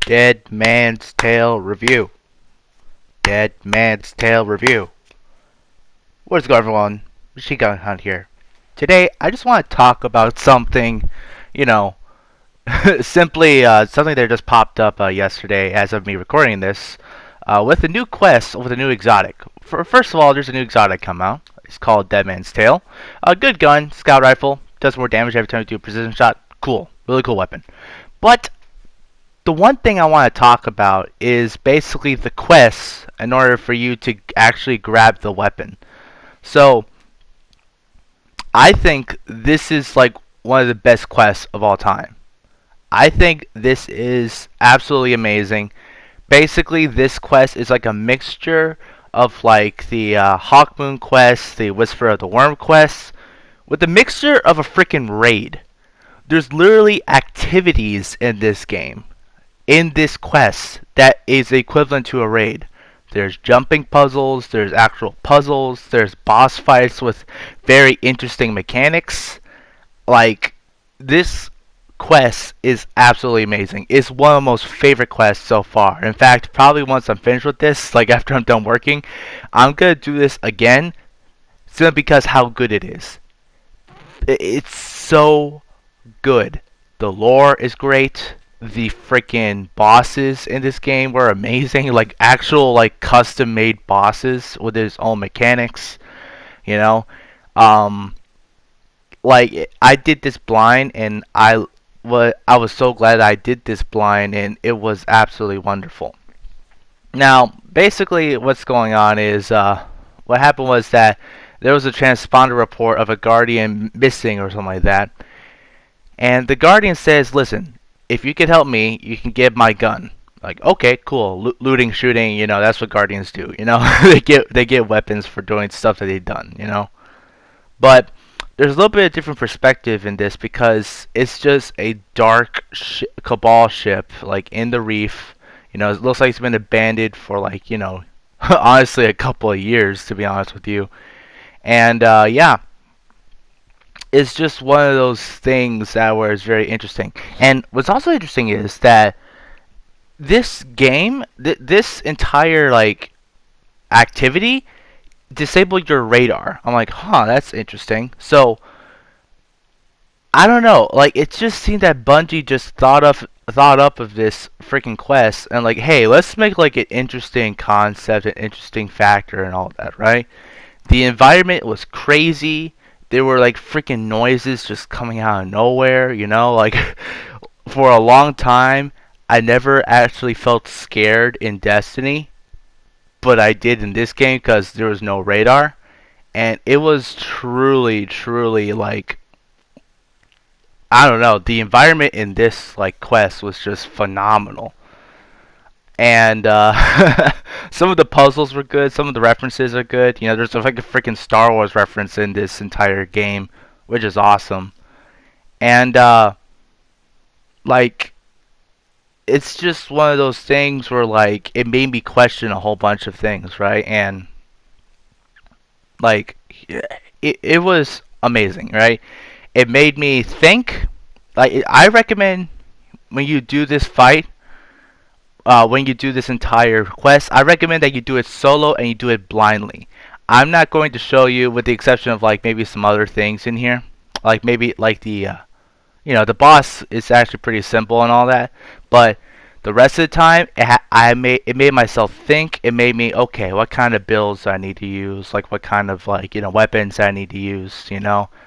Dead Man's Tale Review. Dead Man's Tale Review. What's going on, everyone? Machine Gun Hunt here. Today, I just want to talk about something, you know, simply something that just popped up yesterday as of me recording this, with a new quest with a new exotic. First of all, there's a new exotic come out. It's called Dead Man's Tale. A good gun, scout rifle, does more damage every time you do a precision shot. Cool, really cool weapon. But the one thing I want to talk about is basically the quests in order for you to actually grab the weapon. So, I think this is like one of the best quests of all time. I think this is absolutely amazing. Basically, this quest is like a mixture of like the Hawkmoon quest, the Whisper of the Worm quest, with a mixture of a freaking raid. There's literally activities in this game, in this quest, that is equivalent to a raid. There's jumping puzzles, there's actual puzzles, there's boss fights with very interesting mechanics. Like, this quest is absolutely amazing. It's one of my most favorite quests so far. In fact, probably once I'm finished with this, like after I'm done working, I'm gonna do this again simply because how good it is. It's so good. The lore is great. The freaking bosses in this game were amazing. Like actual like custom made bosses with his own mechanics. You know, um, like I did this blind, and I was so glad I did this blind, and it was absolutely wonderful. Now, basically, what's going on is what happened was that there was a transponder report of a guardian missing or something like that. And the Guardian says, listen, if you can help me, you can get my gun. Like, okay, cool. Looting, shooting, that's what Guardians do. They get weapons for doing stuff that they've done. But there's a little bit of different perspective in this because it's just a dark cabal ship, like in the reef. It looks like it's been abandoned for like, honestly, a couple of years, to be honest with you. And yeah, it's just one of those things that where it's very interesting. And what's also interesting is that this game, this entire like activity, disabled your radar. I'm like, huh, that's interesting. So I don't know, like it just seemed that Bungie just thought up of this freaking quest and like, hey, let's make like an interesting concept, an interesting factor, and all that, right? The environment was crazy. There were like freaking noises just coming out of nowhere. Like for a long time, I never actually felt scared in Destiny, but I did in this game because there was no radar, and it was truly, truly like, I don't know, the environment in this like quest was just phenomenal. And some of the puzzles were good. Some of the references are good. There's like a freaking Star Wars reference in this entire game, which is awesome. And like, it's just one of those things where like it made me question a whole bunch of things, right? And like, it was amazing, right? It made me think. Like, I recommend when you do this fight, when you do this entire quest, I recommend that you do it solo and you do it blindly. I'm not going to show you, with the exception of like maybe some other things in here, like maybe like the boss is actually pretty simple and all that, but the rest of the time, it made myself think. It made me, okay, what kind of builds I need to use, like what kind of like weapons I need to use,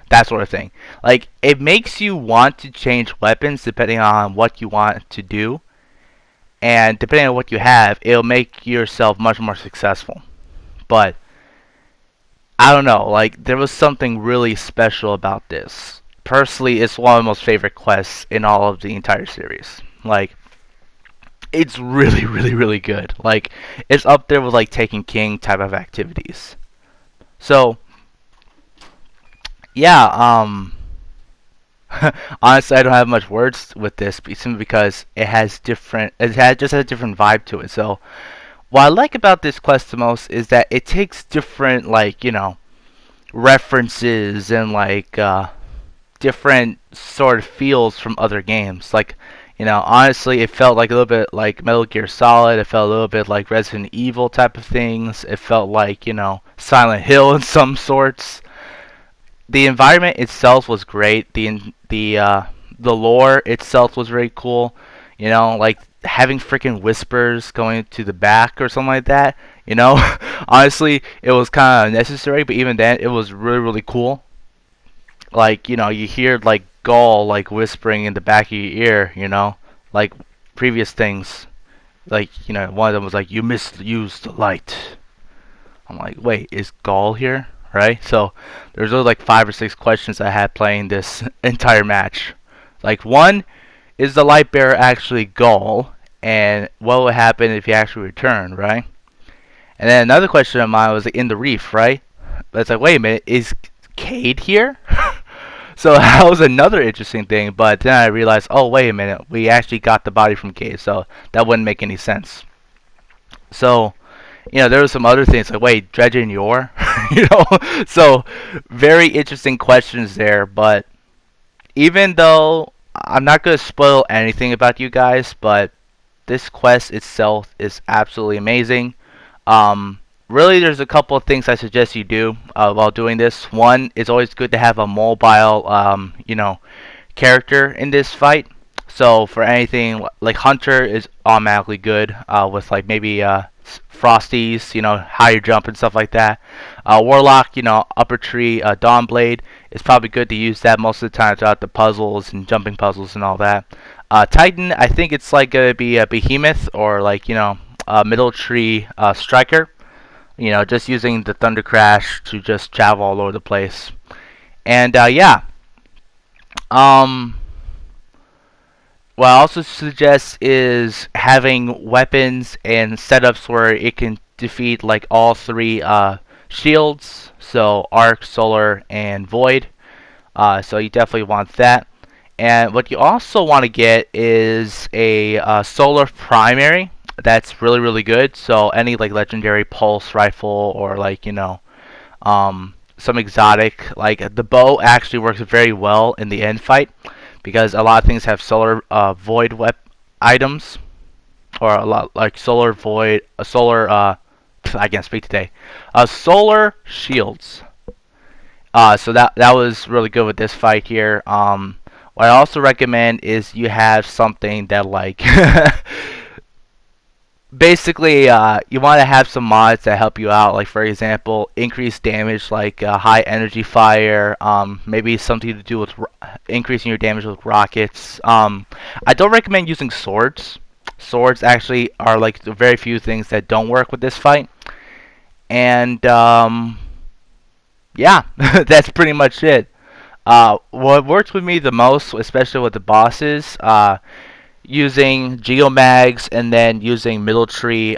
that sort of thing. Like it makes you want to change weapons depending on what you want to do, and depending on what you have, it'll make yourself much more successful. But I don't know, like there was something really special about this. Personally, it's one of my most favorite quests in all of the entire series. Like, it's really, really, really good. Like, it's up there with like Taken King type of activities. So, yeah, honestly, I don't have much words with this, simply because just has a different vibe to it. So, what I like about this quest the most is that it takes different, like, references and like different sort of feels from other games. Like, Honestly, it felt like a little bit like Metal Gear Solid. It felt a little bit like Resident Evil type of things. It felt like, Silent Hill in some sorts. The environment itself was great. The lore itself was very cool. Like having freaking whispers going to the back or something like that. Honestly, it was kind of necessary, but even then, it was really really cool. Like you hear like Gaul like whispering in the back of your ear. Like previous things. Like one of them was like, "You misused the light." I'm like, wait, is Gaul here? Right? So there's only like 5 or 6 questions I had playing this entire match. Like, one, is the light bearer actually Gaul? And what would happen if he actually returned, right? And then another question of mine was like, in the reef, right? But it's like, wait a minute, is Cade here? So that was another interesting thing. But then I realized, oh, wait a minute, we actually got the body from Cade, so that wouldn't make any sense. So there were some other things like, wait, Dredge and Yor? So very interesting questions there. But even though I'm not going to spoil anything about you guys, but this quest itself is absolutely amazing. Really, there's a couple of things I suggest you do while doing this. One, it's always good to have a mobile, character in this fight. So for anything like Hunter is automatically good with like maybe Frosties, higher jump and stuff like that. Warlock, upper tree, Dawnblade is probably good to use that most of the time throughout the puzzles and jumping puzzles and all that. Titan, I think it's like gonna be a Behemoth or like a middle tree striker. Just using the Thunder Crash to just travel all over the place. And yeah. What I also suggest is having weapons and setups where it can defeat like all three shields, so Arc, Solar, and Void. So you definitely want that. And what you also want to get is a Solar Primary. That's really really good. So any like legendary pulse rifle or like some exotic, like the bow actually works very well in the end fight because a lot of things have solar void items, or a lot like solar void, solar. I can't speak today. Solar shields. So that was really good with this fight here. What I also recommend is you have something that like basically you want to have some mods that help you out, like for example increased damage, like high energy fire, maybe something to do with increasing your damage with rockets. I don't recommend using swords actually are like the very few things that don't work with this fight. And yeah, that's pretty much it. What works with me the most, especially with the bosses, using geomags and then using middle tree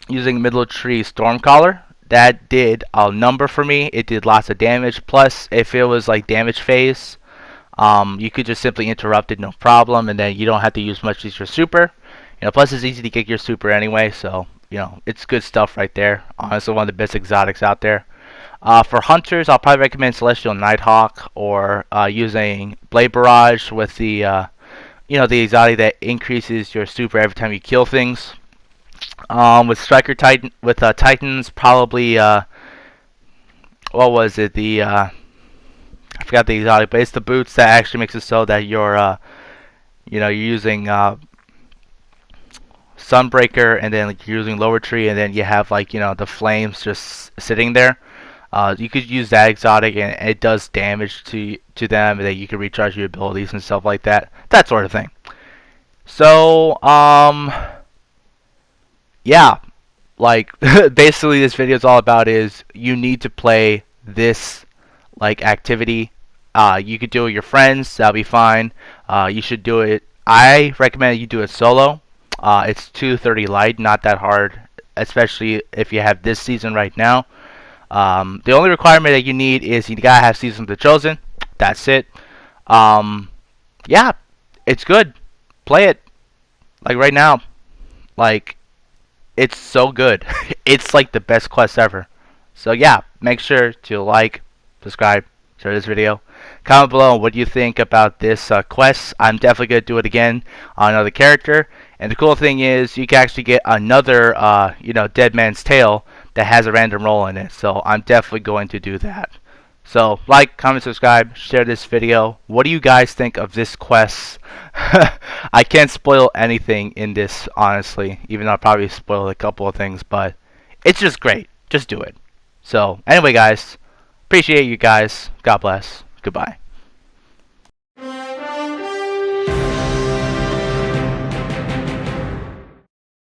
stormcaller. That did a number for me. It did lots of damage. Plus, if it was like damage phase, you could just simply interrupt it, no problem, and then you don't have to use much as your super. Plus it's easy to get your super anyway, so it's good stuff right there. Honestly, one of the best exotics out there. For hunters, I'll probably recommend Celestial Nighthawk or using Blade Barrage with the exotic that increases your super every time you kill things. With Striker Titan, with Titans, probably what was it? I forgot the exotic, but it's the boots that actually makes it so that you're using Sunbreaker, and then like, you're using Lower Tree, and then you have like the flames just sitting there. You could use that exotic, and it does damage to them, and then you can recharge your abilities and stuff like that. That sort of thing. So, yeah, like basically this video is all about is you need to play this like activity. You could do it with your friends, that'll be fine. You should do it. I recommend you do it solo. It's 230 light, not that hard, especially if you have this season right now. The only requirement that you need is you gotta have Season of the Chosen. That's it. Yeah, it's good. Play it like right now. Like it's so good. It's like the best quest ever. So yeah, make sure to like, subscribe, share this video. Comment below what you think about this quest. I'm definitely going to do it again on another character. And the cool thing is you can actually get another, Dead Man's Tale that has a random roll in it. So I'm definitely going to do that. So like, comment, subscribe, share this video. What do you guys think of this quest? I can't spoil anything in this, honestly, even though I probably spoiled a couple of things, but it's just great. Just do it. So anyway, guys, appreciate you guys. God bless. Goodbye.